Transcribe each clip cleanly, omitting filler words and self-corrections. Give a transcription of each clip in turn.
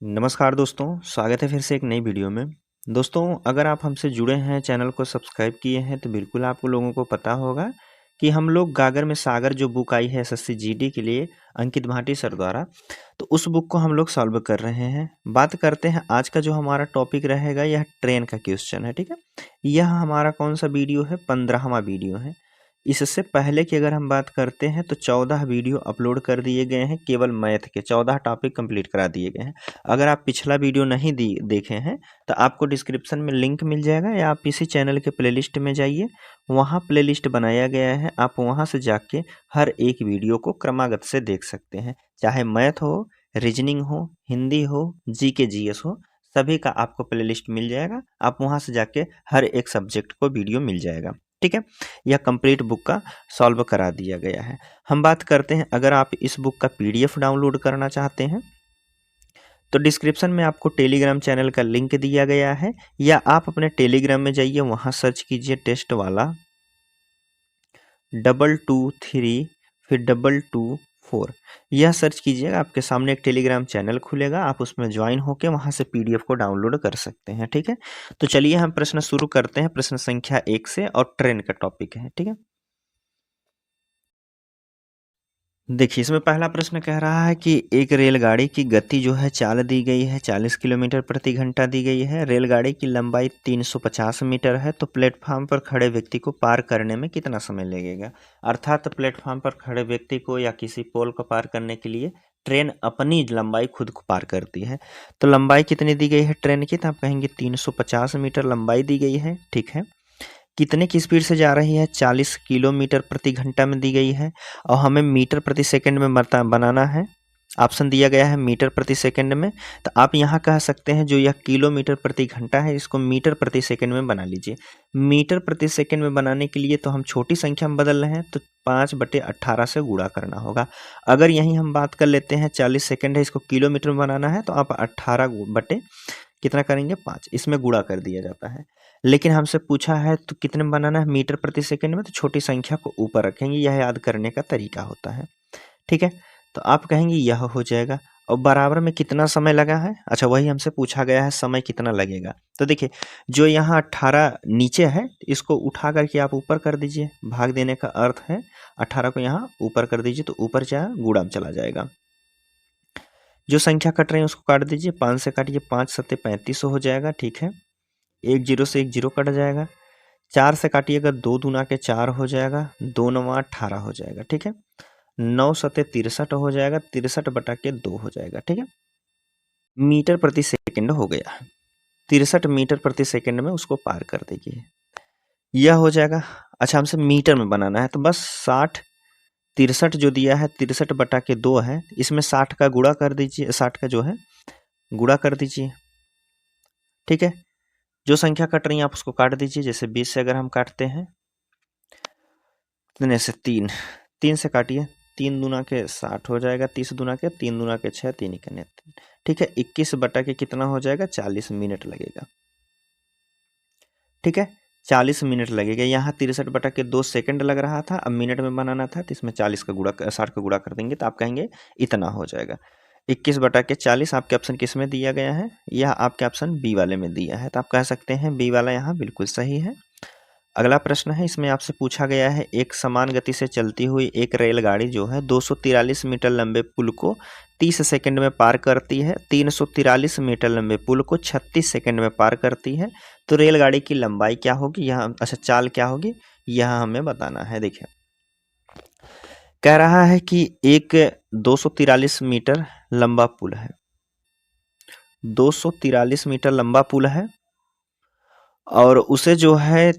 नमस्कार दोस्तों, स्वागत है फिर से एक नई वीडियो में। दोस्तों, अगर आप हमसे जुड़े हैं, चैनल को सब्सक्राइब किए हैं, तो बिल्कुल आप लोगों को पता होगा कि हम लोग गागर में सागर जो बुक आई है एसएससी जीडी के लिए अंकित भाटी सर द्वारा, तो उस बुक को हम लोग सॉल्व कर रहे हैं। बात करते हैं आज का जो हमारा टॉपिक रहेगा, यह ट्रेन का क्वेश्चन है। ठीक है, यह हमारा कौन सा वीडियो है? 15वां वीडियो है। इससे पहले की अगर हम बात करते हैं तो 14 वीडियो अपलोड कर दिए गए हैं, केवल मैथ के 14 टॉपिक कंप्लीट करा दिए गए हैं। अगर आप पिछला वीडियो नहीं देखे हैं तो आपको डिस्क्रिप्शन में लिंक मिल जाएगा, या आप इसी चैनल के प्लेलिस्ट में जाइए, वहाँ प्लेलिस्ट बनाया गया है। आप वहाँ से जाके हर एक वीडियो को क्रमागत से देख सकते हैं, चाहे मैथ हो, रीजनिंग हो, हिंदी हो, जीके जीएस हो, सभी का आपको प्लेलिस्ट मिल जाएगा। आप वहाँ से जाके हर एक सब्जेक्ट को वीडियो मिल जाएगा। ठीक है, यह कंप्लीट बुक का सॉल्व करा दिया गया है। हम बात करते हैं, अगर आप इस बुक का पीडीएफ डाउनलोड करना चाहते हैं तो डिस्क्रिप्शन में आपको टेलीग्राम चैनल का लिंक दिया गया है, या आप अपने टेलीग्राम में जाइए, वहाँ सर्च कीजिए टेस्ट वाला 223 फिर 224, यह सर्च कीजिएगा, आपके सामने एक टेलीग्राम चैनल खुलेगा, आप उसमें ज्वाइन होकर वहाँ से पीडीएफ को डाउनलोड कर सकते हैं। ठीक है, तो चलिए हम प्रश्न शुरू करते हैं। प्रश्न संख्या 1 से, और ट्रेन का टॉपिक है। ठीक है, देखिए, इसमें पहला प्रश्न कह रहा है कि एक रेलगाड़ी की गति जो है चाल दी गई है 40 किलोमीटर प्रति घंटा दी गई है। रेलगाड़ी की लंबाई 350 मीटर है, तो प्लेटफार्म पर खड़े व्यक्ति को पार करने में कितना समय लगेगा? अर्थात प्लेटफार्म पर खड़े व्यक्ति को या किसी पोल को पार करने के लिए ट्रेन अपनी लंबाई खुद को पार करती है। तो लंबाई कितनी दी गई है ट्रेन की? तो आप कहेंगे 350 मीटर लंबाई दी गई है। ठीक है, कितने की स्पीड से जा रही है? 40 किलोमीटर प्रति घंटा में दी गई है, और हमें मीटर प्रति सेकंड में बनाना है। ऑप्शन दिया गया है मीटर प्रति सेकंड में, तो आप यहाँ कह सकते हैं जो यह किलोमीटर प्रति घंटा है, इसको मीटर प्रति सेकंड में बना लीजिए। मीटर प्रति सेकंड में बनाने के लिए तो हम छोटी संख्या में बदल रहे हैं, तो 5/18 से गुणा करना होगा। अगर यहीं हम बात कर लेते हैं 40 सेकंड है, इसको किलोमीटर में बनाना है, तो आप 18 बटे कितना करेंगे? 5, इसमें गुणा कर दिया जाता है। लेकिन हमसे पूछा है तो कितने में बनाना है? मीटर प्रति सेकंड में, तो छोटी संख्या को ऊपर रखेंगे, यह याद करने का तरीका होता है। ठीक है, तो आप कहेंगे यह हो जाएगा। और बराबर में कितना समय लगा है? अच्छा, वही हमसे पूछा गया है समय कितना लगेगा। तो देखिए, जो यहाँ 18 नीचे है, इसको उठा करके आप ऊपर कर दीजिए। भाग देने का अर्थ है 18 को यहाँ ऊपर कर दीजिए, तो ऊपर चाहे गुणा में चला जाएगा। जो संख्या कट रही है उसको काट दीजिए, 5 से काटिए, 5 सत्ते 35 हो जाएगा। ठीक है, एक जीरो से एक जीरो कट जाएगा। 4 से काटिएगा, 2 दूना के 4 हो जाएगा, 2 नवा 18 हो जाएगा। ठीक है, 9 सत्ते 63 हो जाएगा, 63/2 हो जाएगा। ठीक है, मीटर प्रति सेकंड हो गया। 63 मीटर प्रति सेकंड में उसको पार कर देगी, यह हो जाएगा। अच्छा, हमसे मीटर में बनाना है, तो बस 63 जो दिया है 63/2 है, इसमें 60 का गुणा कर दीजिए, 60 का जो है गुणा कर दीजिए। ठीक है, जो संख्या कट रही है आप उसको काट दीजिए। जैसे 20 से अगर हम काटते हैं, कितने से? 3 से काटिए, 3 दूना के 60 हो जाएगा, 30 दूना के 3 दूना के 6, 3 इकने 3। ठीक है, 21 बटा के कितना हो जाएगा? 40 मिनट लगेगा। ठीक है, 40 मिनट लगेगा। यहाँ 63/2 सेकंड लग रहा था, अब मिनट में बनाना था, तो इसमें 40 का गुणा 60 का गुणा कर देंगे, तो आप कहेंगे इतना हो जाएगा। 21/40 आपके ऑप्शन किस में दिया गया है? यह आपके ऑप्शन बी वाले में दिया है, तो आप कह सकते हैं बी वाला यहाँ बिल्कुल सही है। अगला प्रश्न है, इसमें आपसे पूछा गया है, एक समान गति से चलती हुई एक रेलगाड़ी जो है 243 मीटर लंबे पुल को 30 सेकंड में पार करती है, 343 मीटर लंबे पुल को 36 सेकंड में पार करती है, तो रेलगाड़ी की लंबाई क्या होगी? यहाँ अच्छा, चाल क्या होगी, यह हमें बताना है। देखिए, कह रहा है कि एक 243 मीटर लंबा पुल है, 243 मीटर लंबा पुल है, और उसे जो है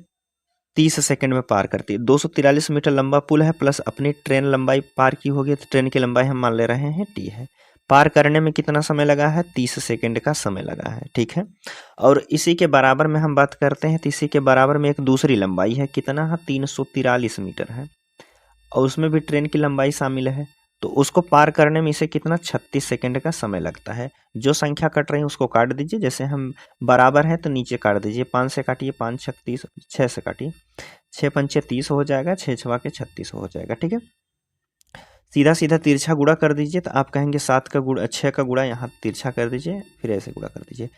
30 सेकंड में पार करती है। 243 मीटर लंबा पुल है, प्लस अपनी ट्रेन लंबाई पार की होगी, तो ट्रेन की लंबाई हम मान ले रहे हैं टी है। पार करने में कितना समय लगा है? 30 सेकंड का समय लगा है। ठीक है, और इसी के बराबर में हम बात करते हैं, तो इसी के बराबर में एक दूसरी लंबाई है, कितना है? 343 मीटर है, और उसमें भी ट्रेन की लंबाई शामिल है, तो उसको पार करने में इसे कितना? 36 सेकंड का समय लगता है। जो संख्या कट रही है उसको काट दीजिए, जैसे हम बराबर है तो नीचे काट दीजिए। 5 से काटिए, 5 छक 30, 6 से काटिए, 6 पंचे 30 हो जाएगा, 6 छवा के 36 हो जाएगा। ठीक है, सीधा सीधा तिरछा गुणा कर दीजिए तो आप कहेंगे 7 का गुणा 6 का गुणा यहाँ तिरछा कर दीजिए, फिर ऐसे गुणा कर दीजिए।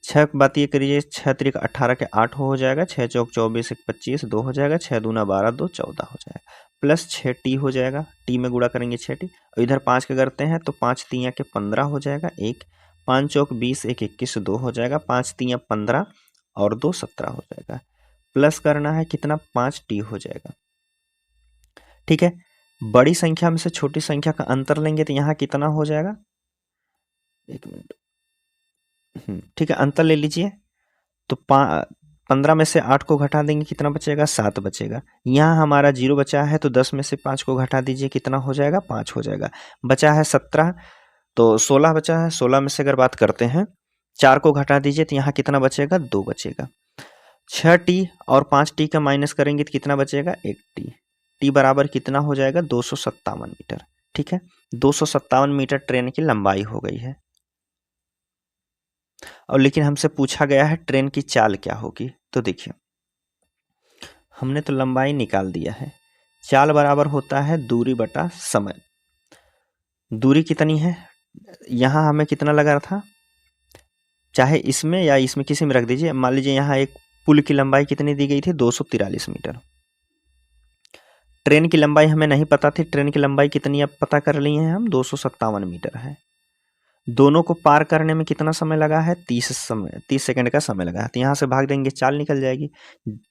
6 की बात ये करिए, 6 त्रिक 18 के 8 हो जाएगा, 6 चौक 24 1 25 2 हो जाएगा, 6 दूना 12 2 14 हो जाएगा, प्लस 6 टी हो जाएगा, टी में गुणा करेंगे 6 टी, और इधर 5 का करते हैं तो 5 तियाँ के 15 हो जाएगा, 1 5 चौक 20 1 21 2 हो जाएगा, 5 तियाँ 15 और 2 17 हो जाएगा, प्लस करना है कितना 5 टी हो जाएगा। ठीक है, बड़ी संख्या में से छोटी संख्या का अंतर लेंगे तो यहाँ कितना हो जाएगा, 1 मिनट, ठीक है, अंतर ले लीजिए तो 15 में से 8 को घटा देंगे कितना बचेगा, 7 बचेगा। यहाँ हमारा 0 बचा है तो 10 में से 5 को घटा दीजिए कितना हो जाएगा, 5 हो जाएगा। बचा है 17 तो 16 बचा है, 16 में से अगर बात करते हैं 4 को घटा दीजिए तो यहाँ कितना बचेगा, 2 बचेगा। 6 टी और 5 टी का माइनस करेंगे तो कितना बचेगा, 1 टी। टी बराबर कितना हो जाएगा, 257 मीटर। ठीक है, 257 मीटर ट्रेन की लंबाई हो गई है। और लेकिन हमसे पूछा गया है ट्रेन की चाल क्या होगी, तो देखिए हमने तो लंबाई निकाल दिया है, चाल बराबर होता है दूरी बटा समय। दूरी कितनी है, यहाँ हमें कितना लगा था, चाहे इसमें या इसमें किसी में रख दीजिए, मान लीजिए यहाँ एक पुल की लंबाई कितनी दी गई थी, 243 मीटर। ट्रेन की लंबाई हमें नहीं पता थी, ट्रेन की लंबाई कितनी अब पता कर लिए हैं हम, 257 मीटर है। दोनों को पार करने में कितना समय लगा है, 30 सेकंड का समय लगा है। तो यहाँ से भाग देंगे, चाल निकल जाएगी,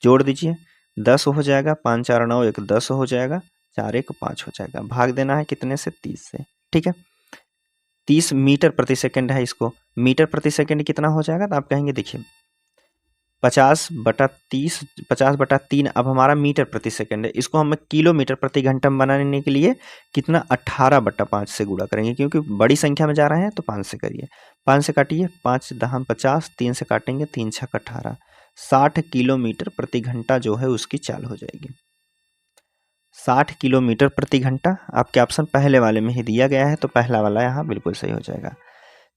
जोड़ दीजिए 10 हो जाएगा, 5 4 9 1 10 हो जाएगा, 4 1 5 हो जाएगा। भाग देना है कितने से, 30 से। ठीक है, 30 मीटर प्रति सेकंड है, इसको मीटर प्रति सेकंड कितना हो जाएगा, तो आप कहेंगे देखिए 50/30 50/3 अब हमारा मीटर प्रति सेकंड है। इसको हम किलोमीटर प्रति घंटा में बनाने के लिए कितना 18/5 से गुणा करेंगे, क्योंकि बड़ी संख्या में जा रहे हैं तो 5 से करिए। 5 से काटिए, 5 10 50, 3 से काटेंगे 3 6 18, 60 किलोमीटर प्रति घंटा जो है उसकी चाल हो जाएगी। 60 किलोमीटर प्रति घंटा आपके ऑप्शन पहले वाले में ही दिया गया है, तो पहला वाला यहाँ बिल्कुल सही हो जाएगा।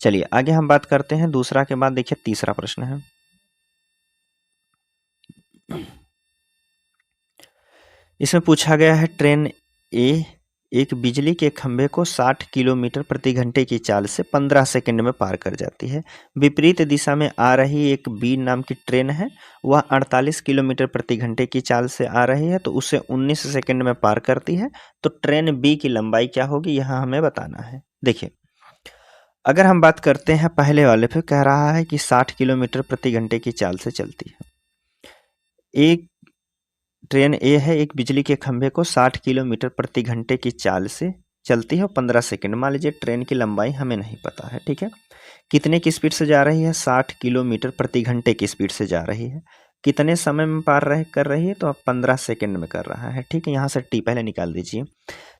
चलिए आगे हम बात करते हैं दूसरा के बाद, देखिए तीसरा प्रश्न है। इसमें पूछा गया है ट्रेन ए एक बिजली के खंभे को 60 किलोमीटर प्रति घंटे की चाल से 15 सेकंड में पार कर जाती है। विपरीत दिशा में आ रही एक बी नाम की ट्रेन है, वह 48 किलोमीटर प्रति घंटे की चाल से आ रही है, तो उसे 19 सेकंड में पार करती है। तो ट्रेन बी की लंबाई क्या होगी, यहाँ हमें बताना है। देखिए अगर हम बात करते हैं पहले वाले पे, कह रहा है कि 60 किलोमीटर प्रति घंटे की चाल से चलती है। एक ट्रेन ए है, एक बिजली के खंभे को 60 किलोमीटर प्रति घंटे की चाल से चलती है 15 सेकंड। मान लीजिए ट्रेन की लंबाई हमें नहीं पता है, ठीक है, कितने की स्पीड से जा रही है, 60 किलोमीटर प्रति घंटे की स्पीड से जा रही है। कितने समय में पार कर रही है, तो अब 15 सेकंड में कर रहा है। ठीक है, यहाँ से टी पहले निकाल दीजिए।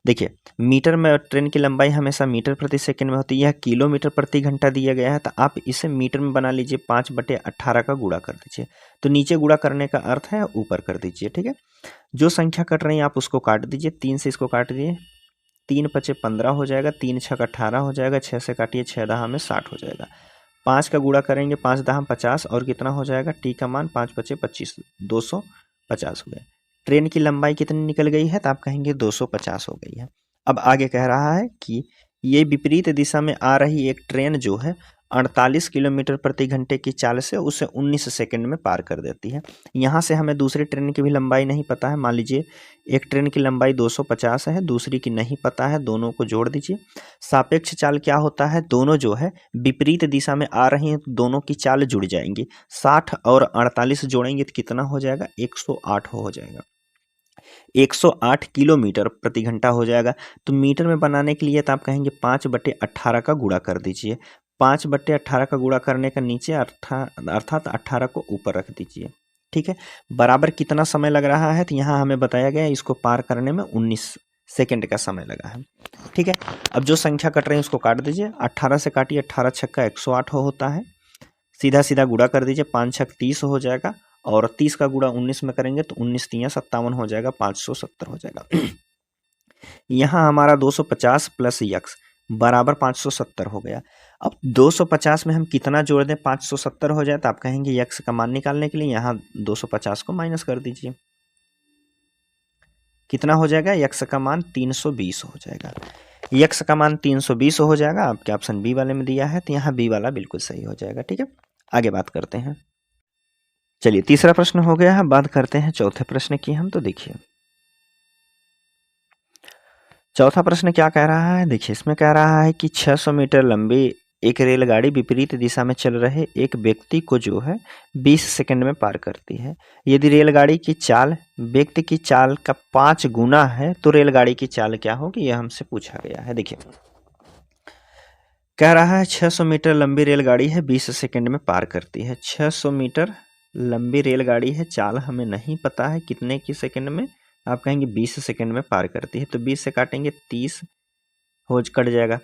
देखिए मीटर में ट्रेन की लंबाई हमेशा मीटर प्रति सेकंड में होती है, यह किलोमीटर प्रति घंटा दिया गया है, तो आप इसे मीटर में बना लीजिए, 5/18 का गुणा कर दीजिए। तो नीचे गुणा करने का अर्थ है ऊपर कर दीजिए। ठीक है, जो संख्या कट रही है आप उसको काट दीजिए, 3 से इसको काट दीजिए, 3 5 15 हो जाएगा, 3 6 18 हो जाएगा, 6 से काटिए 6 10 में 60 हो जाएगा। 5 का गुणा करेंगे, 5 10 50 और कितना हो जाएगा, टी का मान 5 5 25 250 हो गया। ट्रेन की लंबाई कितनी निकल गई है, तो आप कहेंगे 250 हो गई है। अब आगे कह रहा है कि ये विपरीत दिशा में आ रही एक ट्रेन जो है 48 किलोमीटर प्रति घंटे की चाल से उसे 19 सेकंड में पार कर देती है। यहाँ से हमें दूसरी ट्रेन की भी लंबाई नहीं पता है। मान लीजिए एक ट्रेन की लंबाई 250 है, दूसरी की नहीं पता है, दोनों को जोड़ दीजिए। सापेक्ष चाल क्या होता है, दोनों जो है विपरीत दिशा में आ रही हैं तो दोनों की चाल जुड़ जाएंगी। 60 और 48 जोड़ेंगे तो कितना हो जाएगा, 108 हो जाएगा, 108 किलोमीटर प्रति घंटा हो जाएगा। तो मीटर में बनाने के लिए तो आप कहेंगे 5/18 का गुणा कर दीजिए। 5/18 का गुणा करने का नीचे अर्थात 18 को ऊपर रख दीजिए। ठीक है, बराबर कितना समय लग रहा है, तो यहाँ हमें बताया गया है इसको पार करने में 19 सेकंड का समय लगा है। ठीक है, अब जो संख्या कट रही है उसको काट दीजिए, 18 से काटिए, 18 छक्का 108 होता है, सीधा सीधा गुणा कर दीजिए, 5 छक 30 हो जाएगा, और 30 का गुणा 19 में करेंगे तो 19 तियाँ 57 हो जाएगा, 570 हो जाएगा। यहाँ हमारा 250 प्लस यक्स बराबर 570 हो गया। अब 250 में हम कितना जोड़ दें 570 हो जाए, तो आप कहेंगे यक्स का मान निकालने के लिए यहाँ 250 को माइनस कर दीजिए। कितना हो जाएगा, यक्स का मान 320 हो जाएगा। यक्स का मान 320 हो जाएगा, आपके ऑप्शन बी वाले में दिया है, तो यहाँ बी वाला बिल्कुल सही हो जाएगा। ठीक है, आगे बात करते हैं। चलिए तीसरा प्रश्न हो गया है, बात करते हैं चौथे प्रश्न की हम। तो देखिए चौथा प्रश्न क्या कह रहा है, देखिए इसमें कह रहा है कि 600 मीटर लंबी एक रेलगाड़ी विपरीत दिशा में चल रहे एक व्यक्ति को जो है 20 सेकंड में पार करती है। यदि रेलगाड़ी की चाल व्यक्ति की चाल का 5 गुना है तो रेलगाड़ी की चाल क्या होगी, यह हमसे पूछा गया है। देखिए कह रहा है 600 मीटर लंबी रेलगाड़ी है, 20 सेकंड में पार करती है। 600 मीटर लंबी रेलगाड़ी है, चाल हमें नहीं पता है कितने की सेकंड में, आप कहेंगे 20 सेकंड में पार करती है, तो 20 से काटेंगे 30 हो कट जाएगा,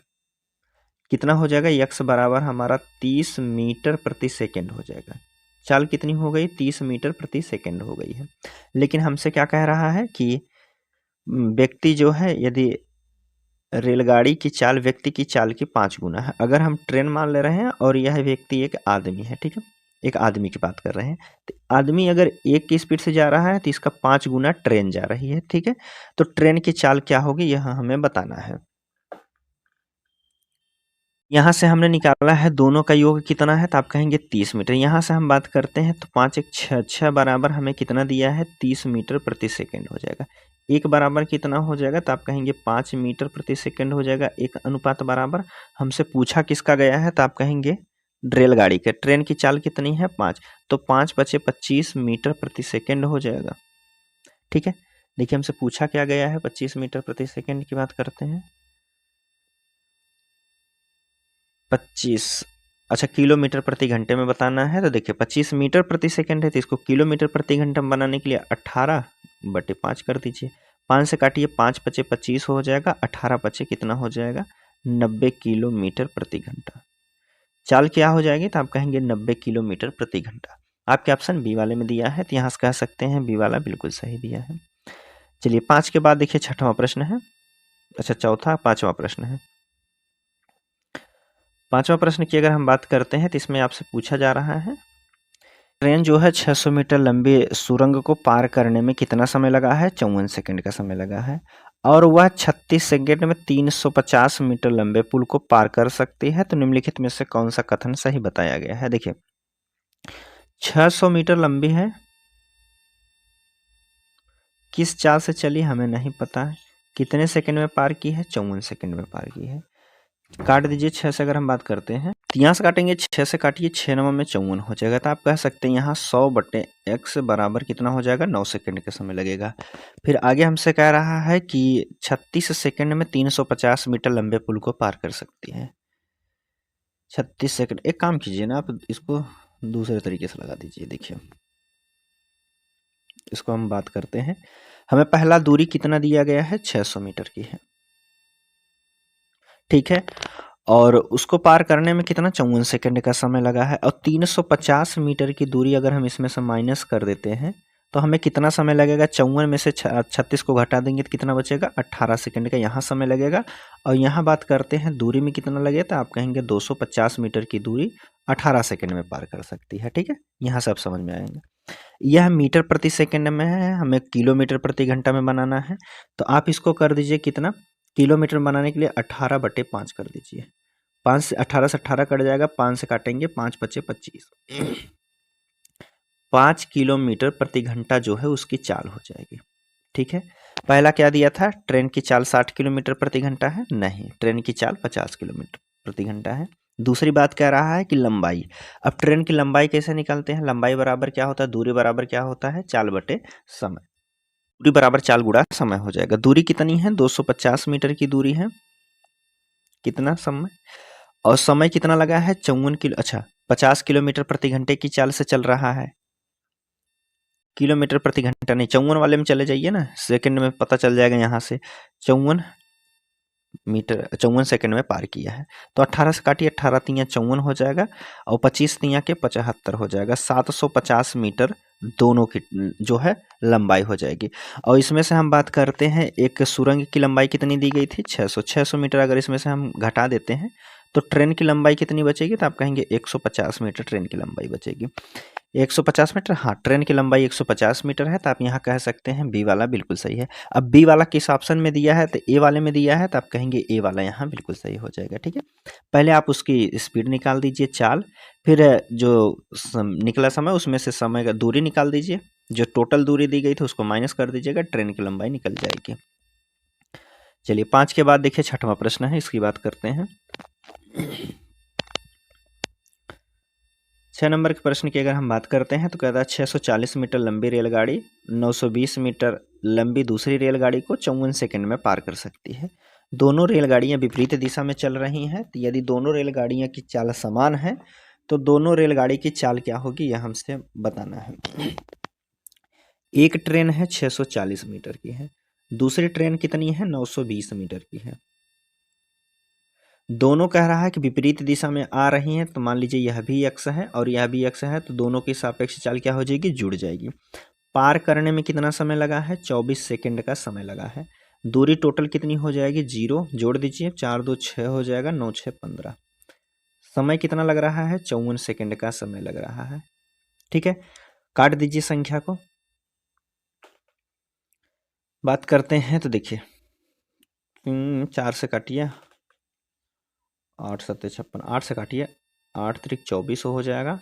कितना हो जाएगा, यक्स बराबर हमारा 30 मीटर प्रति सेकंड हो जाएगा। चाल कितनी हो गई, 30 मीटर प्रति सेकंड हो गई है। लेकिन हमसे क्या कह रहा है कि व्यक्ति जो है, यदि रेलगाड़ी की चाल व्यक्ति की चाल की 5 गुना है, अगर हम ट्रेन मान ले रहे हैं और यह व्यक्ति एक आदमी है, ठीक है, एक आदमी की बात कर रहे हैं, तो आदमी अगर 1 की स्पीड से जा रहा है तो इसका 5 गुना ट्रेन जा रही है। ठीक है, तो ट्रेन की चाल क्या होगी यह हमें बताना है। यहाँ से हमने निकाला है दोनों का योग कितना है, तो आप कहेंगे 30 मीटर। यहाँ से हम बात करते हैं तो 5 एक 6, 6 बराबर हमें कितना दिया है, 30 मीटर प्रति सेकंड हो जाएगा। एक बराबर कितना हो जाएगा, तो आप कहेंगे 5 मीटर प्रति सेकंड हो जाएगा। एक अनुपात बराबर हमसे पूछा किसका गया है, तो आप कहेंगे रेलगाड़ी के। ट्रेन की चाल कितनी है, 5, तो 5 बचे 25 मीटर प्रति सेकंड हो जाएगा। ठीक है, देखिए हमसे पूछा क्या गया है, 25 मीटर प्रति सेकंड की बात करते हैं। 25, अच्छा किलोमीटर प्रति घंटे में बताना है, तो देखिए 25 मीटर प्रति सेकंड है, तो इसको किलोमीटर प्रति घंटे में बनाने के लिए 18/5 कर दीजिए। 5 से काटिए, 5 बचे 25 हो जाएगा, 18 बचे कितना हो जाएगा, 90 किलोमीटर प्रति घंटा। चाल क्या हो जाएगी, तो आप कहेंगे 90 किलोमीटर प्रति घंटा। आपके ऑप्शन बी वाले में दिया है, तो यहाँ से कह सकते हैं बी वाला बिल्कुल सही दिया है। चलिए 5 के बाद देखिए छठवां प्रश्न है, अच्छा चौथा, पांचवा प्रश्न है। पांचवा प्रश्न की अगर हम बात करते हैं तो इसमें आपसे पूछा जा रहा है, ट्रेन जो है 600 मीटर लंबी सुरंग को पार करने में कितना समय लगा है, 54 सेकंड का समय लगा है, और वह 36 सेकंड में 350 मीटर लंबे पुल को पार कर सकती है। तो निम्नलिखित में से कौन सा कथन सही बताया गया है। देखिए 600 मीटर लंबी है, किस चाल से चली हमें नहीं पता है, कितने सेकंड में पार की है, 54 सेकंड में पार की है। काट दीजिए 6 से अगर हम बात करते हैं, तो यहाँ से काटेंगे, 6 से काटिए, 6 9 में 54 हो जाएगा, तो आप कह सकते हैं यहाँ 100/x बराबर कितना हो जाएगा, 9 सेकंड का समय लगेगा। फिर आगे हमसे कह रहा है कि 36 सेकंड में 350 मीटर लंबे पुल को पार कर सकती है। 36 सेकंड, एक काम कीजिए ना, आप इसको दूसरे तरीके से लगा दीजिए। देखिए इसको हम बात करते हैं, हमें पहला दूरी कितना दिया गया है, 600 मीटर की है, ठीक है, और उसको पार करने में कितना, 54 सेकंड का समय लगा है। और 350 मीटर की दूरी अगर हम इसमें से माइनस कर देते हैं तो हमें कितना समय लगेगा, 54 में से 36 को घटा देंगे तो कितना बचेगा, 18 सेकंड का यहाँ समय लगेगा। और यहाँ बात करते हैं दूरी में कितना लगेगा, तो आप कहेंगे 250 मीटर की दूरी 18 सेकंड में पार कर सकती है। ठीक है, यहाँ से आप समझ में आएंगे। यह मीटर प्रति सेकंड में है, हमें किलोमीटर प्रति घंटा में बनाना है, तो आप इसको कर दीजिए कितना, किलोमीटर बनाने के लिए 18/5 कर दीजिए। 5 से 18 कट जाएगा, 5 से काटेंगे, 5 बचे 25, 5 किलोमीटर प्रति घंटा जो है उसकी चाल हो जाएगी। ठीक है, पहला क्या दिया था, ट्रेन की चाल 60 किलोमीटर प्रति घंटा है, नहीं, ट्रेन की चाल 50 किलोमीटर प्रति घंटा है। दूसरी बात कह रहा है कि लंबाई, अब ट्रेन की लंबाई कैसे निकालते हैं, लंबाई बराबर क्या होता है, दूरी बराबर क्या होता है, चाल बटे समय, दूरी बराबर चाल गुणा समय हो जाएगा। दूरी कितनी है, 250 मीटर की दूरी है, कितना समय, और समय कितना लगा है, 54 किलो, अच्छा 50 किलोमीटर प्रति घंटे की चाल से चल रहा है, किलोमीटर प्रति घंटा नहीं, 54 वाले में चले जाइए ना, सेकंड में पता चल जाएगा, यहाँ से 54 सेकंड में पार किया है। तो 18 से काटिए, 18 तियाँ 54 हो जाएगा, और 25 तियाँ के 75 हो जाएगा, 750 मीटर दोनों की जो है लंबाई हो जाएगी। और इसमें से हम बात करते हैं, एक सुरंग की लंबाई कितनी दी गई थी, 600 मीटर, अगर इसमें से हम घटा देते हैं तो ट्रेन की लंबाई कितनी बचेगी, तो आप कहेंगे 150 मीटर ट्रेन की लंबाई बचेगी। 150 मीटर, हाँ ट्रेन की लंबाई 150 मीटर है, तो आप यहाँ कह सकते हैं बी वाला बिल्कुल सही है। अब बी वाला किस ऑप्शन में दिया है, तो ए वाले में दिया है, तो आप कहेंगे ए वाला यहाँ बिल्कुल सही हो जाएगा। ठीक है, पहले आप उसकी स्पीड निकाल दीजिए, चाल, फिर जो निकला समय उसमें से समय का दूरी निकाल दीजिए, जो टोटल दूरी दी गई थी उसको माइनस कर दीजिएगा, ट्रेन की लंबाई निकल जाएगी। चलिए 5 के बाद देखिए छठवां प्रश्न है, इसकी बात करते हैं। 6 नंबर के प्रश्न की अगर हम बात करते हैं तो कहता है 640 मीटर लंबी रेलगाड़ी 920 मीटर लंबी दूसरी रेलगाड़ी को 54 सेकंड में पार कर सकती है। दोनों रेलगाड़ियां विपरीत दिशा में चल रही हैं, तो यदि दोनों रेलगाड़ियां की चाल समान है तो दोनों रेलगाड़ी की चाल क्या होगी यह हमसे बताना है। एक ट्रेन है 640 मीटर की है, दूसरी ट्रेन कितनी है 920 मीटर की है। दोनों कह रहा है कि विपरीत दिशा में आ रही हैं, तो मान लीजिए यह भी x है और यह भी x है, तो दोनों की सापेक्ष चाल क्या हो जाएगी, जुड़ जाएगी। पार करने में कितना समय लगा है, 24 सेकंड का समय लगा है। दूरी टोटल कितनी हो जाएगी, 0 जोड़ दीजिए, 4 2 6 हो जाएगा, 9 6 15। समय कितना लग रहा है, 54 सेकंड का समय लग रहा है। ठीक है, काट दीजिए संख्या को। बात करते हैं तो देखिए 4 से काटिए, 8 7 56, 8 से काटिए, 8 3 24 हो जाएगा,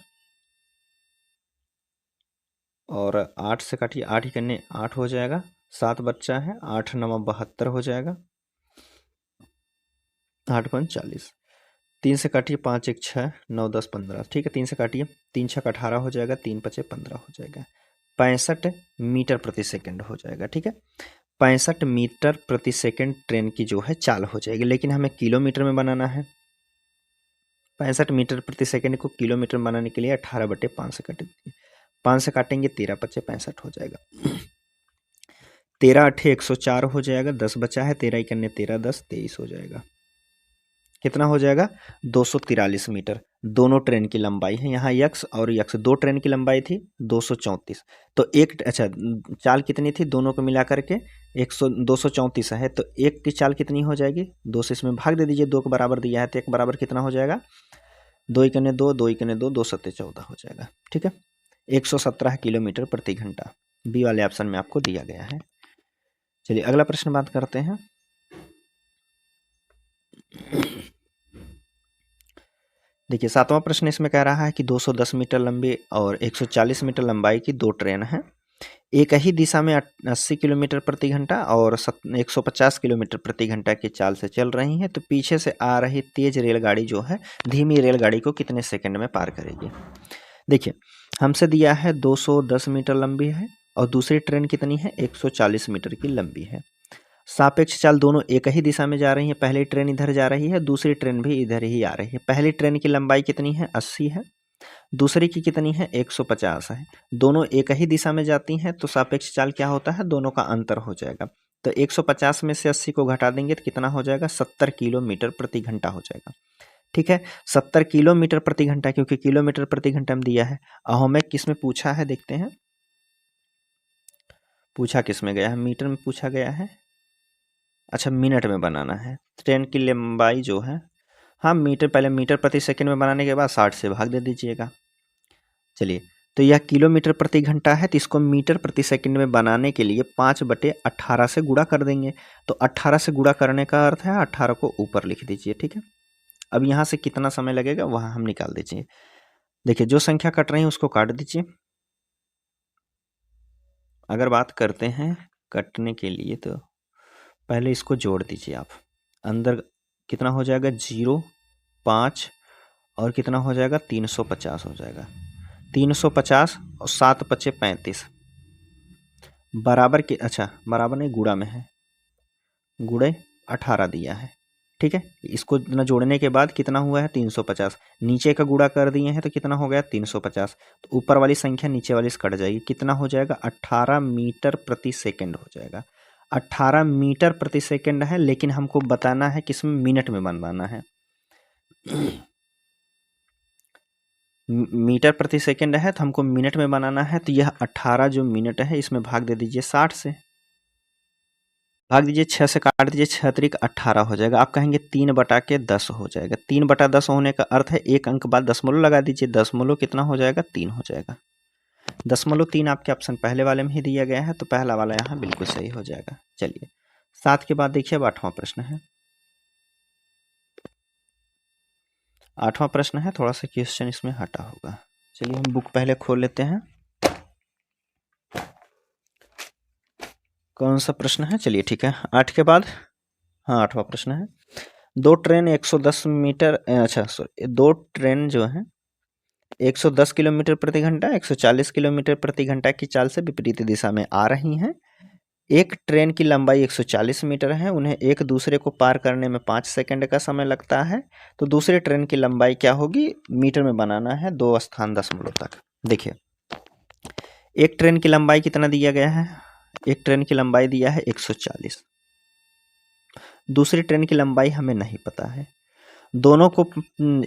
और 8 से काटिए, 8 ही करने 8 हो जाएगा, 7 बच्चा है, 8 9 72 हो जाएगा, 8 5 40। 3 से काटिए, 5 1 6 9 10 15। ठीक है, 3 से काटिए, 3 6 18 हो जाएगा, 3 5 15 हो जाएगा, 65 मीटर प्रति सेकंड हो जाएगा। ठीक है, 65 मीटर प्रति सेकंड ट्रेन की जो है चाल हो जाएगी, लेकिन हमें किलोमीटर में बनाना है। 65 मीटर प्रति सेकंड को किलोमीटर में बनाने के लिए 18/5 से काट दीजिए, 5 से काटेंगे 13 5 65 हो जाएगा, 13 8 104 हो जाएगा, 10 बचा है, 13 इकन्ने 13 10 23 हो जाएगा। कितना हो जाएगा, 243 मीटर दोनों ट्रेन की लंबाई है। यहाँ यक्स और यक्स दो ट्रेन की लंबाई थी 234, तो एक अच्छा चाल कितनी थी दोनों को मिला करके 234 है, तो एक की चाल कितनी हो जाएगी, 2 से इसमें भाग दे दीजिए, 2 के बराबर दिया है तो एक बराबर कितना हो जाएगा, 2 इकन्ने 2 2 इकन्ने 2 2 7 14 हो जाएगा। ठीक है, 117 किलोमीटर प्रति घंटा बी वाले ऑप्शन में आपको दिया गया है। चलिए अगला प्रश्न बात करते हैं। देखिए 7वां प्रश्न इसमें कह रहा है कि 210 मीटर लंबी और 140 मीटर लंबाई की दो ट्रेन हैं, एक ही दिशा में 80 किलोमीटर प्रति घंटा और 150 किलोमीटर प्रति घंटा की चाल से चल रही हैं, तो पीछे से आ रही तेज रेलगाड़ी जो है धीमी रेलगाड़ी को कितने सेकंड में पार करेगी। देखिए हमसे दिया है 210 मीटर लंबी है और दूसरी ट्रेन कितनी है 140 मीटर की लंबी है। सापेक्ष चाल दोनों एक ही दिशा में जा रही है, पहली ट्रेन इधर जा रही है, दूसरी ट्रेन भी इधर ही आ रही है। पहली ट्रेन की लंबाई कितनी है 80 है, दूसरी की कितनी है 150 है, दोनों एक ही दिशा में जाती हैं, तो सापेक्ष चाल क्या होता है दोनों का अंतर हो जाएगा। तो 150 में से 80 को घटा देंगे तो कितना हो जाएगा 70 किलोमीटर प्रति घंटा हो जाएगा। ठीक है, 70 किलोमीटर प्रति घंटा, क्योंकि किलोमीटर प्रति घंटा में दिया है। और हमें किस में पूछा है देखते हैं, पूछा किस में गया है, मीटर में पूछा गया है, अच्छा मिनट में बनाना है। ट्रेन की लंबाई जो है, हाँ मीटर, पहले मीटर प्रति सेकंड में बनाने के बाद 60 से भाग दे दीजिएगा। चलिए तो यह किलोमीटर प्रति घंटा है, तो इसको मीटर प्रति सेकंड में बनाने के लिए 5/18 से गुणा कर देंगे। तो 18 से गुणा करने का अर्थ है 18 को ऊपर लिख दीजिए। ठीक है, अब यहाँ से कितना समय लगेगा वहाँ हम निकाल दीजिए। देखिए जो संख्या कट रही है उसको काट दीजिए। अगर बात करते हैं कटने के लिए तो पहले इसको जोड़ दीजिए आप, अंदर कितना हो जाएगा 0 5 और कितना हो जाएगा 350 हो जाएगा, 350 और 7 5 35 बराबर के, अच्छा बराबर नहीं गुणा में है, गुणे 18 दिया है। ठीक है, इसको ना जोड़ने के बाद कितना हुआ है 350, नीचे का गुणा कर दिए हैं तो कितना हो गया 350, तो ऊपर वाली संख्या नीचे वाली से कट जाएगी, कितना हो जाएगा 18 मीटर प्रति सेकंड हो जाएगा। 18 मीटर प्रति सेकंड है, लेकिन हमको बताना है किसमें, मिनट में बनवाना है। मीटर प्रति सेकंड है तो हमको मिनट में बनाना है, तो यह 18 जो मिनट है इसमें भाग दे दीजिए 60 से, भाग दीजिए 6 से काट दीजिए, 6 त्रिक 18 हो जाएगा। आप कहेंगे 3/10 हो जाएगा, 3/10 होने का अर्थ है एक अंक बाद दशमलव लगा दीजिए, दशमलव कितना हो जाएगा 3 हो जाएगा। 0.3 आपके ऑप्शन पहले वाले में ही दिया गया है, तो पहला वाला यहाँ बिल्कुल सही हो जाएगा। चलिए 7 के बाद देखिए अब 8वां प्रश्न है। 8वां प्रश्न है, थोड़ा सा क्वेश्चन इसमें हटा होगा। चलिए हम बुक पहले खोल लेते हैं। कौन सा प्रश्न है? चलिए ठीक है 8 के बाद, हाँ 8वां प्रश्न है। दो ट्रेन 110 मीटर, अच्छा सॉरी, दो ट्रेन जो है 110 किलोमीटर प्रति घंटा 140 किलोमीटर प्रति घंटा की चाल से विपरीत दिशा में आ रही हैं। एक ट्रेन की लंबाई 140 मीटर है, उन्हें एक दूसरे को पार करने में 5 सेकंड का समय लगता है। तो दूसरे ट्रेन की लंबाई क्या होगी? मीटर में बनाना है, 2 स्थान दशमलव तक। देखिए एक ट्रेन की लंबाई कितना दिया गया है? एक ट्रेन की लंबाई दिया है 140। दूसरी ट्रेन की लंबाई हमें नहीं पता है। दोनों को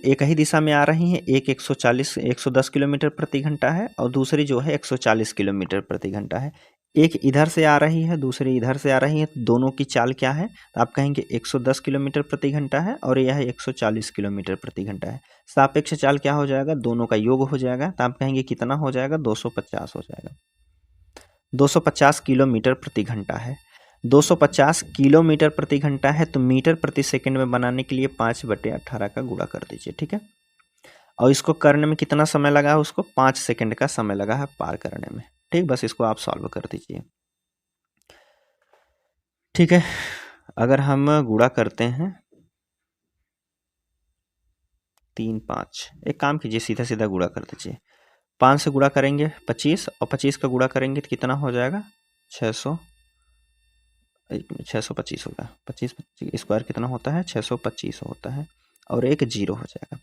एक ही दिशा में आ रही हैं, एक 110 किलोमीटर प्रति घंटा है और दूसरी जो है 140 किलोमीटर प्रति घंटा है। एक इधर से आ रही है, दूसरी इधर से आ रही है, तो दोनों की चाल क्या है? तो आप कहेंगे 110 किलोमीटर प्रति घंटा है और यह 140 किलोमीटर प्रति घंटा है। सापेक्ष चाल क्या हो जाएगा? दोनों का योग हो जाएगा, तो आप कहेंगे कितना हो जाएगा? 250 हो जाएगा। 250 किलोमीटर प्रति घंटा है। 250 किलोमीटर प्रति घंटा है, तो मीटर प्रति सेकंड में बनाने के लिए 5/18 का गुणा कर दीजिए, ठीक है। और इसको करने में कितना समय लगा है? उसको 5 सेकंड का समय लगा है पार करने में, ठीक। बस इसको आप सॉल्व कर दीजिए, ठीक है। अगर हम गुणा करते हैं 3, 5, एक काम कीजिए सीधा सीधा गुणा कर दीजिए। 5 से गुणा करेंगे 25 और 25 का गुणा करेंगे तो कितना हो जाएगा? 625 होगा। 25 स्क्वायर कितना होता है? 625 होता है और एक जीरो हो जाएगा।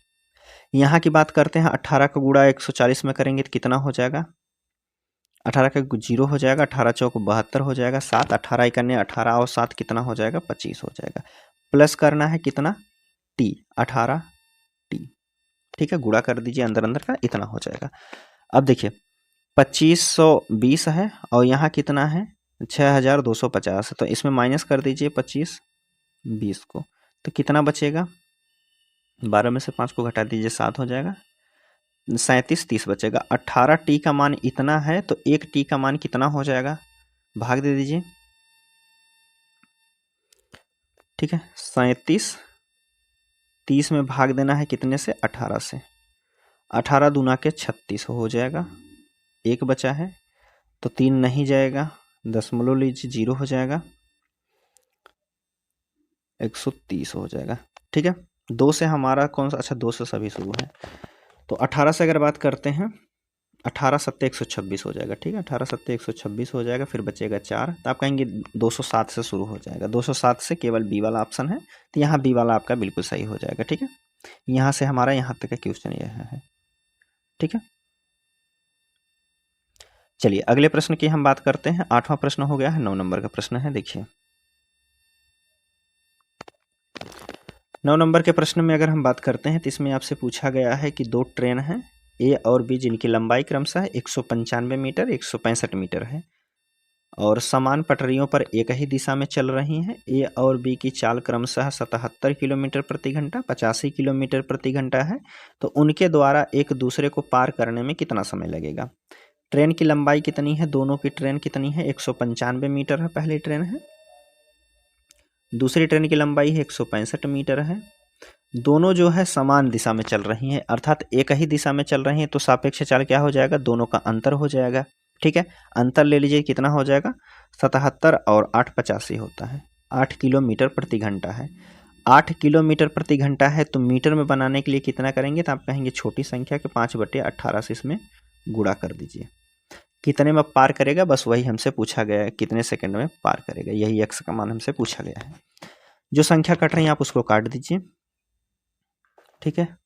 यहाँ की बात करते हैं, 18 का गुणा 140 में करेंगे तो कितना हो जाएगा? 18 का जीरो हो जाएगा, 18 चौक 72 हो जाएगा, 7 18 करने 18 और 7 कितना हो जाएगा? 25 हो जाएगा। प्लस करना है कितना? टी, 18 टी, ठीक है। गुणा कर दीजिए अंदर अंदर का, इतना हो जाएगा। अब देखिए 2520 है और यहाँ कितना है? 6250, तो इसमें माइनस कर दीजिए 25 20 को, तो कितना बचेगा? 12 में से 5 को घटा दीजिए, 7 हो जाएगा। 37 30 बचेगा। 18 टी का मान इतना है, तो 1 टी का मान कितना हो जाएगा? भाग दे दीजिए, ठीक है। 37 30 में भाग देना है कितने से? 18 से। 18 दूना के 36 हो जाएगा। 1 बचा है तो 3 नहीं जाएगा, दशमलव लीजिए, 0 हो जाएगा, 130 हो जाएगा, ठीक है। 2 से हमारा कौन सा? अच्छा 2 से सभी शुरू है, तो 18 से अगर बात करते हैं, 18 सत्ते 126 हो जाएगा, ठीक है। 18 सत्ते 126 हो जाएगा, फिर बचेगा 4, तो आप कहेंगे 207 से शुरू हो जाएगा। 207 से केवल बी वाला ऑप्शन है, तो यहाँ बी वाला आपका बिल्कुल सही हो जाएगा, ठीक है। यहाँ से हमारा यहाँ तक का क्वेश्चन यह है, ठीक है। चलिए अगले प्रश्न की हम बात करते हैं। 8वां प्रश्न हो गया है, 9 नंबर का प्रश्न है। देखिए 9 नंबर के प्रश्न में अगर हम बात करते हैं तो इसमें आपसे पूछा गया है कि दो ट्रेन हैं ए और बी, जिनकी लंबाई क्रमशः 195 मीटर 165 मीटर है और समान पटरियों पर एक ही दिशा में चल रही हैं। ए और बी की चाल क्रमशः 77 किलोमीटर प्रति घंटा 85 किलोमीटर प्रति घंटा है, तो उनके द्वारा एक दूसरे को पार करने में कितना समय लगेगा? ट्रेन की लंबाई कितनी है? दोनों की ट्रेन कितनी है? 195 मीटर है पहली ट्रेन है, दूसरी ट्रेन की लंबाई है 165 मीटर है। दोनों जो है समान दिशा में चल रही हैं, अर्थात एक ही दिशा में चल रही हैं, तो सापेक्ष चाल क्या हो जाएगा? दोनों का अंतर हो जाएगा, ठीक है। अंतर ले लीजिए, कितना हो जाएगा? 77 और 8 85 होता है, 8 किलोमीटर प्रति घंटा है। 8 किलोमीटर प्रति घंटा है, तो मीटर में बनाने के लिए कितना करेंगे? तो आप कहेंगे छोटी संख्या के 5/18 से इसमें गुणा कर दीजिए। कितने में पार करेगा? बस वही हमसे पूछा गया है, कितने सेकंड में पार करेगा, यही x का मान हमसे पूछा गया है। जो संख्या कट रही है आप उसको काट दीजिए, ठीक है।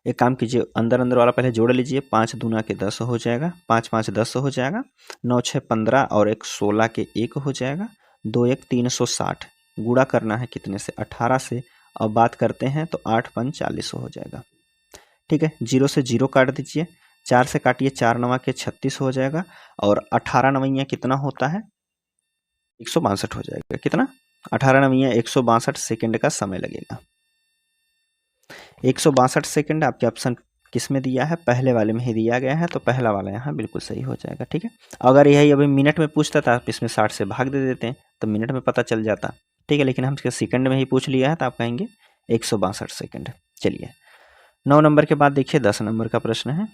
एक काम कीजिए, अंदर अंदर वाला पहले जोड़ लीजिए, 5 दूना के 10 हो जाएगा, 5 5 10 हो जाएगा, 9 6 15 और 1 16 के 1 हो जाएगा, 2 1 360। गुणा करना है कितने से? 18 से। और बात करते हैं तो 8 5 40 हो जाएगा, ठीक है। 0 से 0 काट दीजिए, 4 से काटिए, 4 9 के 36 हो जाएगा और 18 9 कितना होता है? 162 हो जाएगा। कितना? 18 9 162 सेकंड का समय लगेगा। 162 सेकंड आपके ऑप्शन किस में दिया है, पहले वाले में ही दिया गया है, तो पहला वाला यहाँ बिल्कुल सही हो जाएगा। ठीक है, अगर यही अभी मिनट में पूछता था आप इसमें 60 से भाग दे देते हैं तो मिनट में पता चल जाता। ठीक है, लेकिन हम सेकंड में ही पूछ लिया है तो आप कहेंगे 162 सेकंड। चलिए 9 नंबर के बाद देखिए 10 नंबर का प्रश्न है।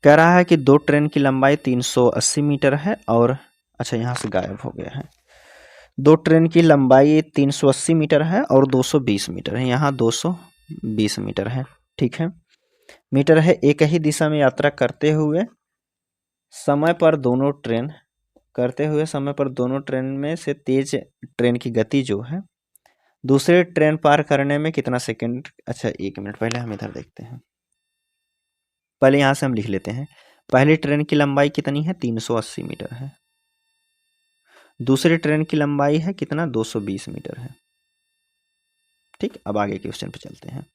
कह रहा है कि दो ट्रेन की लंबाई 380 मीटर है और अच्छा यहाँ से गायब हो गया है। दो ट्रेन की लंबाई 380 मीटर है और 220 मीटर है, यहाँ 220 मीटर है। ठीक है, मीटर है। एक ही दिशा में यात्रा करते हुए समय पर दोनों ट्रेन में से तेज ट्रेन की गति जो है दूसरे ट्रेन पार करने में कितना सेकंड। अच्छा 1 मिनट, पहले हम इधर देखते हैं। पहले यहाँ से हम लिख लेते हैं, पहली ट्रेन की लंबाई कितनी है, 380 मीटर है। दूसरी ट्रेन की लंबाई है कितना, 220 मीटर है। ठीक, अब आगे क्वेश्चन पे चलते हैं।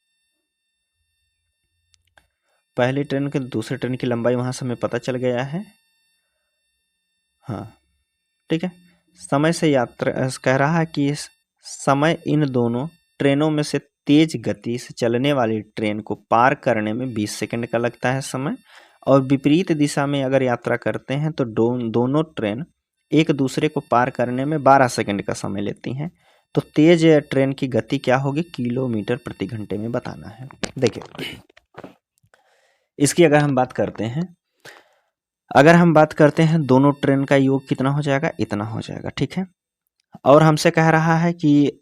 पहली ट्रेन के दूसरी ट्रेन की लंबाई वहां से हमें पता चल गया है। हाँ ठीक है, समय से यात्रा कह रहा है कि समय इन दोनों ट्रेनों में से तेज गति से चलने वाली ट्रेन को पार करने में 20 सेकंड का लगता है समय, और विपरीत दिशा में अगर यात्रा करते हैं तो दोनों ट्रेन एक दूसरे को पार करने में 12 सेकंड का समय लेती हैं। तो तेज ट्रेन की गति क्या होगी, किलोमीटर प्रति घंटे में बताना है। देखिए इसकी अगर हम बात करते हैं दोनों ट्रेन का योग कितना हो जाएगा, इतना हो जाएगा। ठीक है, और हमसे कह रहा है कि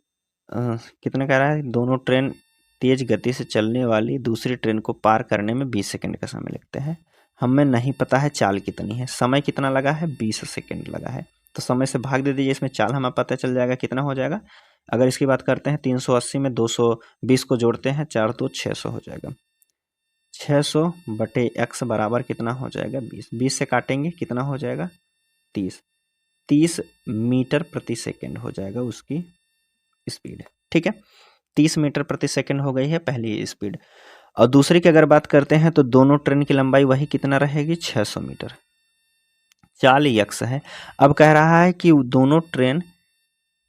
कितना कह रहा है, दोनों ट्रेन तेज गति से चलने वाली दूसरी ट्रेन को पार करने में 20 सेकंड का समय लगता है। हमें नहीं पता है चाल कितनी है, समय कितना लगा है, 20 सेकंड लगा है। तो समय से भाग दे दीजिए, इसमें चाल हमें पता चल जाएगा कितना हो जाएगा। अगर इसकी बात करते हैं 380 में 220 को जोड़ते हैं, 4 तो 600 हो जाएगा। 600 बटे x बराबर कितना हो जाएगा, 20। 20 से काटेंगे कितना हो जाएगा, 30 मीटर प्रति सेकंड हो जाएगा उसकी स्पीड। ठीक है, 30 मीटर प्रति सेकंड हो गई है पहली स्पीड। और दूसरी की अगर बात करते हैं तो दोनों ट्रेन की लंबाई वही कितना रहेगी, 600 मीटर। चाल यक्स है। अब कह रहा है कि दोनों ट्रेन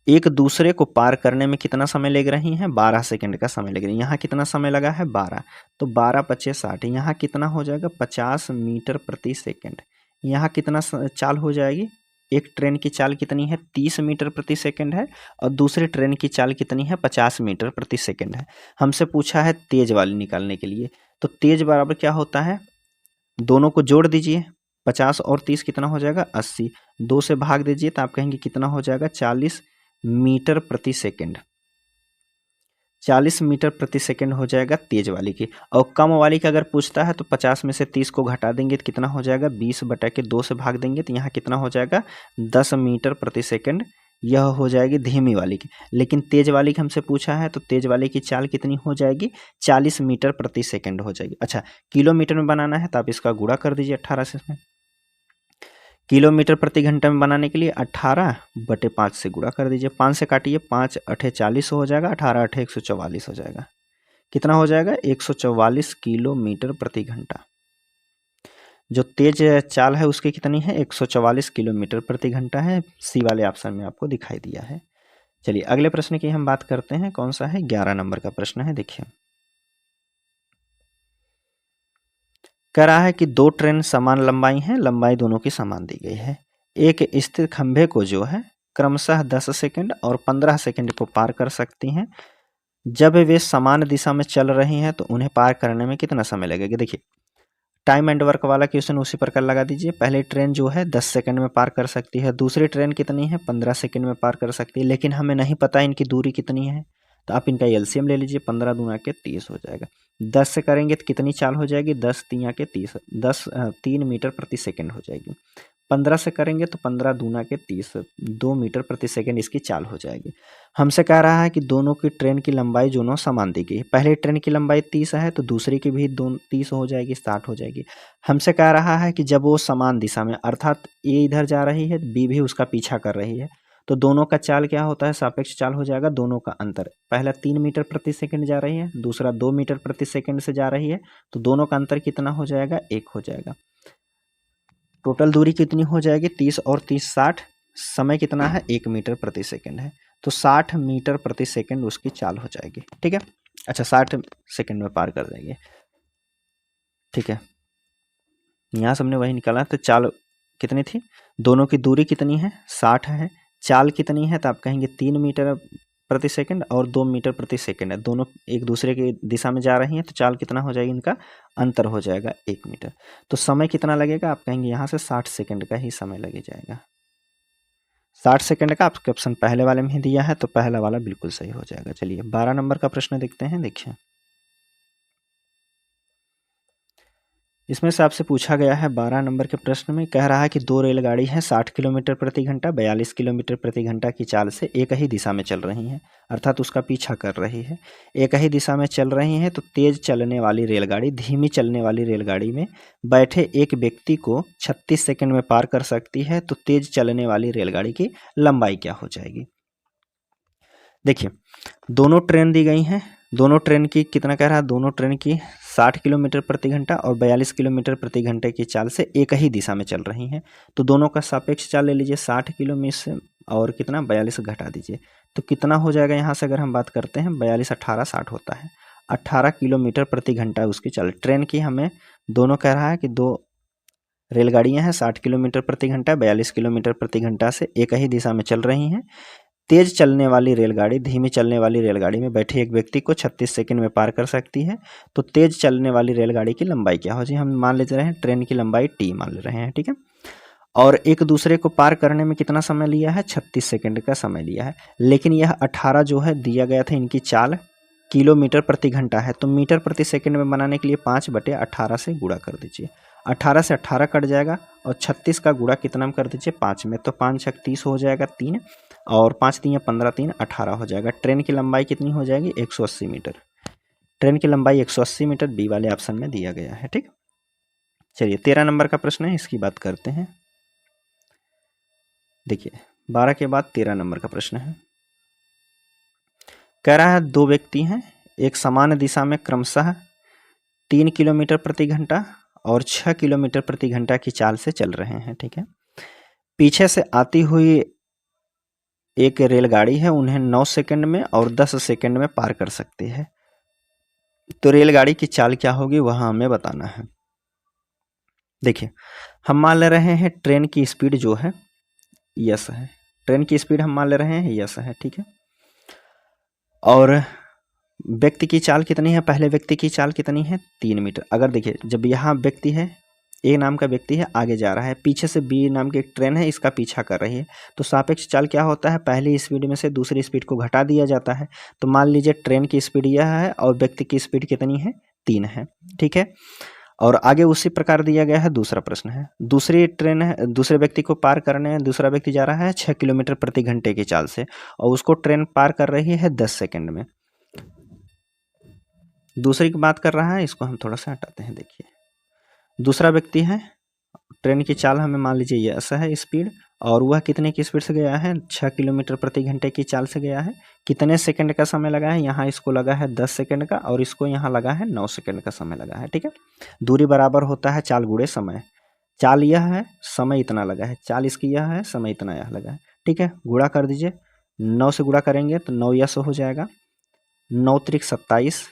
एक दूसरे को पार करने में कितना समय ले रही हैं, 12 सेकंड का समय लग रही है। यहाँ कितना समय लगा है, 12, तो 12 पचे 60। यहाँ कितना हो जाएगा, 50 मीटर प्रति सेकंड। यहाँ कितना चाल हो जाएगी, एक ट्रेन की चाल कितनी है, 30 मीटर प्रति सेकंड है, और दूसरी ट्रेन की चाल कितनी है, 50 मीटर प्रति सेकंड है। हमसे पूछा है तेज वाली निकालने के लिए, तो तेज बराबर क्या होता है, दोनों को जोड़ दीजिए, 50 और 30 कितना हो जाएगा, 80। 2 से भाग दीजिए तो आप कहेंगे कितना हो जाएगा, 40 मीटर प्रति सेकंड। 40 मीटर प्रति सेकंड हो जाएगा तेज वाली की। और कम वाली की अगर पूछता है तो 50 में से 30 को घटा देंगे तो कितना हो जाएगा, 20 बटा के 2 से भाग देंगे तो यहाँ कितना हो जाएगा, 10 मीटर प्रति सेकंड। यह हो जाएगी धीमी वाली की। लेकिन तेज वाली की हमसे पूछा है तो तेज वाली की चाल कितनी हो जाएगी, 40 मीटर प्रति सेकंड हो जाएगी। अच्छा किलोमीटर में बनाना है तो आप इसका गुणा कर दीजिए 18 से। इसमें किलोमीटर प्रति घंटे में बनाने के लिए 18 बटे 5 से गुणा कर दीजिए। 5 से काटिए, 5 अठे 40 हो जाएगा, 18 अठे 144 हो जाएगा। कितना हो जाएगा, 144 किलोमीटर प्रति घंटा। जो तेज चाल है उसकी कितनी है, 144 किलोमीटर प्रति घंटा है। सी वाले ऑप्शन में आपको दिखाई दिया है। चलिए अगले प्रश्न की हम बात करते हैं, कौन सा है, 11 नंबर का प्रश्न है। देखिए कह रहा है कि दो ट्रेन समान लंबाई है, लंबाई दोनों की समान दी गई है। एक स्थिर खंभे को जो है क्रमशः 10 सेकंड और 15 सेकंड को पार कर सकती हैं। जब वे समान दिशा में चल रही हैं तो उन्हें पार करने में कितना समय लगेगा। देखिए टाइम एंड वर्क वाला क्वेश्चन उसी प्रकार लगा दीजिए। पहले ट्रेन जो है 10 सेकंड में पार कर सकती है, दूसरी ट्रेन कितनी है, 15 सेकंड में पार कर सकती है। लेकिन हमें नहीं पता इनकी दूरी कितनी है, तो आप इनका एलसीएम ले लीजिए, 15 दूना के 30 हो जाएगा। 10 से करेंगे तो कितनी चाल हो जाएगी, 10 तिया के 30, 3 मीटर प्रति सेकंड हो जाएगी। 15 से करेंगे तो 15 दूना के 30, 2 मीटर प्रति सेकंड इसकी चाल हो जाएगी। हमसे कह रहा है कि दोनों की ट्रेन की लंबाई दोनों समान दी गई है। पहले ट्रेन की लंबाई 30 है तो दूसरी की भी 30 हो जाएगी, 60 हो जाएगी। हमसे कह रहा है कि जब वो समान दिशा में, अर्थात ए इधर जा रही है, बी भी उसका पीछा कर रही है, तो दोनों का चाल क्या होता है, सापेक्ष चाल हो जाएगा। दोनों का अंतर, पहला 3 मीटर प्रति सेकंड जा रही है, दूसरा 2 मीटर प्रति सेकंड से जा रही है, तो दोनों का अंतर कितना हो जाएगा, 1 हो जाएगा। टोटल दूरी कितनी हो जाएगी, 30 और 30 60, समय कितना है, 1 मीटर प्रति सेकंड है, तो 60 मीटर प्रति सेकंड उसकी चाल हो जाएगी। ठीक है, अच्छा 60 सेकंड में पार कर देंगे, ठीक है। यहाँ से हमने वही निकाला, तो चाल कितनी थी, दोनों की दूरी कितनी है 60 है, चाल कितनी है तो आप कहेंगे 3 मीटर प्रति सेकंड और 2 मीटर प्रति सेकंड है, दोनों एक दूसरे की दिशा में जा रही हैं, तो चाल कितना हो जाएगी, इनका अंतर हो जाएगा 1 मीटर। तो समय कितना लगेगा, आप कहेंगे यहाँ से 60 सेकंड का ही समय लगे जाएगा। 60 सेकंड का आपके ऑप्शन पहले वाले में ही दिया है, तो पहला वाला बिल्कुल सही हो जाएगा। चलिए 12 नंबर का प्रश्न देखते हैं। देखिए इसमें से आपसे पूछा गया है 12 नंबर के प्रश्न में, कह रहा है कि दो रेलगाड़ी हैं 60 किलोमीटर प्रति घंटा 42 किलोमीटर प्रति घंटा की चाल से एक ही दिशा में चल रही हैं, अर्थात उसका पीछा कर रही है। एक ही दिशा में चल रही हैं, तो तेज चलने वाली रेलगाड़ी धीमी चलने वाली रेलगाड़ी में बैठे एक व्यक्ति को 36 सेकंड में पार कर सकती है, तो तेज चलने वाली रेलगाड़ी की लंबाई क्या हो जाएगी। देखिए दोनों ट्रेन दी गई हैं, दोनों ट्रेन की कितना कह रहा है, दोनों ट्रेन की 60 किलोमीटर प्रति घंटा और 42 किलोमीटर प्रति घंटे की चाल से एक ही दिशा में चल रही हैं। तो दोनों का सापेक्ष चाल ले लीजिए 60 किलोमीटर से और कितना 42 घटा दीजिए, तो कितना हो जाएगा यहाँ से अगर हम बात करते हैं 42 18 60 होता है, 18 किलोमीटर प्रति घंटा उसकी चाल ट्रेन की। हमें दोनों कह रहा है कि दो रेलगाड़ियाँ हैं 60 किलोमीटर प्रति घंटा 42 किलोमीटर प्रति घंटा से एक ही दिशा में चल रही हैं। तेज चलने वाली रेलगाड़ी धीमी चलने वाली रेलगाड़ी में बैठे एक व्यक्ति को 36 सेकंड में पार कर सकती है, तो तेज चलने वाली रेलगाड़ी की लंबाई क्या हो जाए, हम मान ले रहे हैं ट्रेन की लंबाई टी मान ले रहे हैं, ठीक है। और एक दूसरे को पार करने में कितना समय लिया है, 36 सेकंड का समय लिया है, लेकिन यह 18 जो है दिया गया था, इनकी चाल किलोमीटर प्रति घंटा है, तो मीटर प्रति सेकंड में बनाने के लिए 5/18 से गुणा कर दीजिए। 18 से 18 कट जाएगा और 36 का गुणा कितना में कर दीजिए 5 में, तो 5 छक 30 हो जाएगा 3 और 5 3 15 3 18 हो जाएगा। ट्रेन की लंबाई कितनी हो जाएगी 180 मीटर। ट्रेन की लंबाई 180 मीटर बी वाले ऑप्शन में दिया गया है, ठीक। चलिए 13 नंबर का प्रश्न है, इसकी बात करते हैं। देखिए 12 के बाद 13 नंबर का प्रश्न है, कह रहा है दो व्यक्ति हैं एक समान दिशा में क्रमशः 3 किलोमीटर प्रति घंटा और 6 किलोमीटर प्रति घंटा की चाल से चल रहे हैं, ठीक है। पीछे से आती हुई एक रेलगाड़ी है, उन्हें 9 सेकंड में और 10 सेकंड में पार कर सकती है, तो रेलगाड़ी की चाल क्या होगी वह हमें बताना है। देखिए हम मान ले रहे हैं ट्रेन की स्पीड जो है यस है, ट्रेन की स्पीड हम मान ले रहे हैं यस है, ठीक है। और व्यक्ति की चाल कितनी है, पहले व्यक्ति की चाल कितनी है 3 मीटर। अगर देखिए जब यहाँ व्यक्ति है ए नाम का व्यक्ति है आगे जा रहा है, पीछे से बी नाम की एक ट्रेन है इसका पीछा कर रही है, तो सापेक्ष चाल क्या होता है, पहली स्पीड में से दूसरी स्पीड को घटा दिया जाता है। तो मान लीजिए ट्रेन की स्पीड यह है और व्यक्ति की स्पीड कितनी है 3 है, ठीक है। और आगे उसी प्रकार दिया गया है दूसरा प्रश्न है, दूसरी ट्रेन है, दूसरे व्यक्ति को पार करने दूसरा व्यक्ति जा रहा है 6 किलोमीटर प्रति घंटे की चाल से और उसको ट्रेन पार कर रही है 10 सेकंड में। दूसरी की बात कर रहा है, इसको हम थोड़ा सा हटाते हैं। देखिए दूसरा व्यक्ति है, ट्रेन की चाल हमें मान लीजिए ये ऐसा है स्पीड, और वह कितने की स्पीड से गया है 6 किलोमीटर प्रति घंटे की चाल से गया है। कितने सेकंड का समय लगा है, यहाँ इसको लगा है 10 सेकंड का और इसको यहाँ लगा है 9 सेकंड का समय लगा है, ठीक है। दूरी बराबर होता है चाल गुणे समय, चाल यह है समय इतना लगा है, चाल इसकी यह है समय इतना यह लगा है, ठीक है। गुणा कर दीजिए, 9 से गुणा करेंगे तो 9 यस हो जाएगा, 9 त्रिक 27,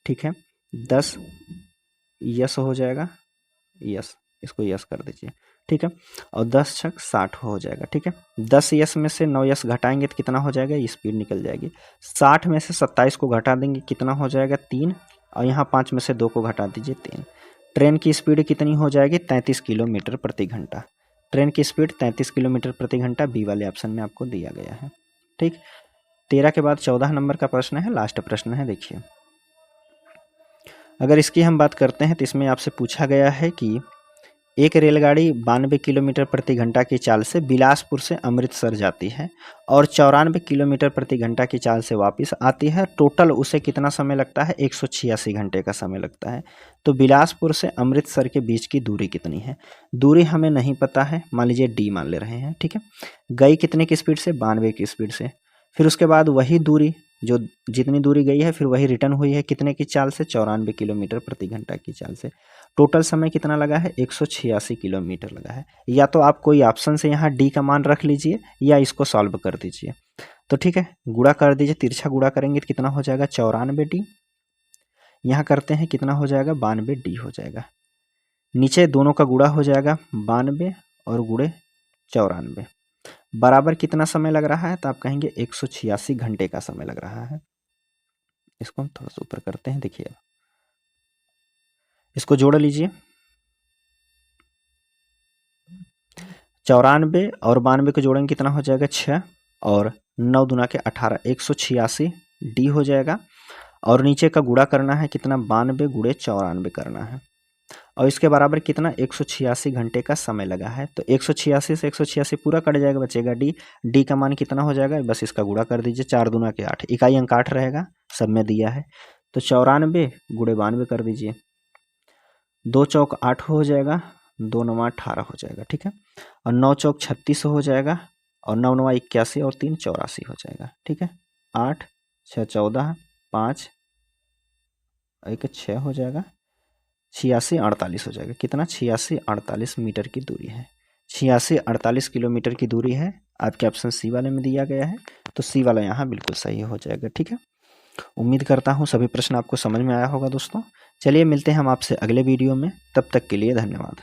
ठीक है। 10 यस हो जाएगा, यस इसको यस कर दीजिए, ठीक है। और 10 छक 60 हो जाएगा, ठीक है। 10 यस में से 9 यस घटाएंगे तो कितना हो जाएगा, ये स्पीड निकल जाएगी। 60 में से 27 को घटा देंगे कितना हो जाएगा 3, और यहाँ 5 में से 2 को घटा दीजिए 3। ट्रेन की स्पीड कितनी हो जाएगी 33 किलोमीटर प्रति घंटा। ट्रेन की स्पीड 33 किलोमीटर प्रति घंटा बी वाले ऑप्शन में आपको दिया गया है, ठीक। 13 के बाद 14 नंबर का प्रश्न है, लास्ट प्रश्न है। देखिए अगर इसकी हम बात करते हैं तो इसमें आपसे पूछा गया है कि एक रेलगाड़ी 92 किलोमीटर प्रति घंटा की चाल से बिलासपुर से अमृतसर जाती है और 94 किलोमीटर प्रति घंटा की चाल से वापस आती है, टोटल उसे कितना समय लगता है 186 घंटे का समय लगता है। तो बिलासपुर से अमृतसर के बीच की दूरी कितनी है, दूरी हमें नहीं पता है, मान लीजिए डी मान ले रहे हैं, ठीक है। गई कितने की स्पीड से 92 की स्पीड से, फिर उसके बाद वही दूरी जो जितनी दूरी गई है फिर वही रिटर्न हुई है कितने की चाल से 94 किलोमीटर प्रति घंटा की चाल से। टोटल समय कितना लगा है 186 किलोमीटर लगा है। या तो आप कोई ऑप्शन से यहाँ डी का मान रख लीजिए या इसको सॉल्व कर दीजिए। तो ठीक है, गुणा कर दीजिए, तिरछा गुणा करेंगे तो कितना हो जाएगा 94D। यहाँ करते हैं कितना हो जाएगा 92D हो जाएगा। नीचे दोनों का गुणा हो जाएगा 92 और गुणे 94 बराबर कितना समय लग रहा है, तो आप कहेंगे 186 घंटे का समय लग रहा है। इसको हम थोड़ा सा ऊपर करते हैं, देखिए इसको जोड़ लीजिए। 94 और 92 को जोड़ेंगे कितना हो जाएगा 6 और 9 दूना के 18, 186D हो जाएगा। और नीचे का गुणा करना है कितना 92 गुणे 94 करना है, और इसके बराबर कितना 186 घंटे का समय लगा है। तो 186 से 186 पूरा कट जाएगा, बचेगा डी। डी का मान कितना हो जाएगा, बस इसका गुणा कर दीजिए, 4 दूना के 8, इकाई अंक 8 रहेगा, सब में दिया है। तो 94 गुणे 92 कर दीजिए, 2 चौक 8 हो जाएगा, 2 नवा 18 हो जाएगा, ठीक है। और 9 चौक 36 हो जाएगा, और 9 नवा 81 और 3 84 हो जाएगा, ठीक है। 8 6 14 5 1 6 हो जाएगा, 86 48 हो जाएगा। कितना 86 48 मीटर की दूरी है, 86 48 किलोमीटर की दूरी है। आपके ऑप्शन सी वाले में दिया गया है, तो सी वाला यहाँ बिल्कुल सही हो जाएगा, ठीक है। उम्मीद करता हूँ सभी प्रश्न आपको समझ में आया होगा दोस्तों। चलिए मिलते हैं हम आपसे अगले वीडियो में, तब तक के लिए धन्यवाद।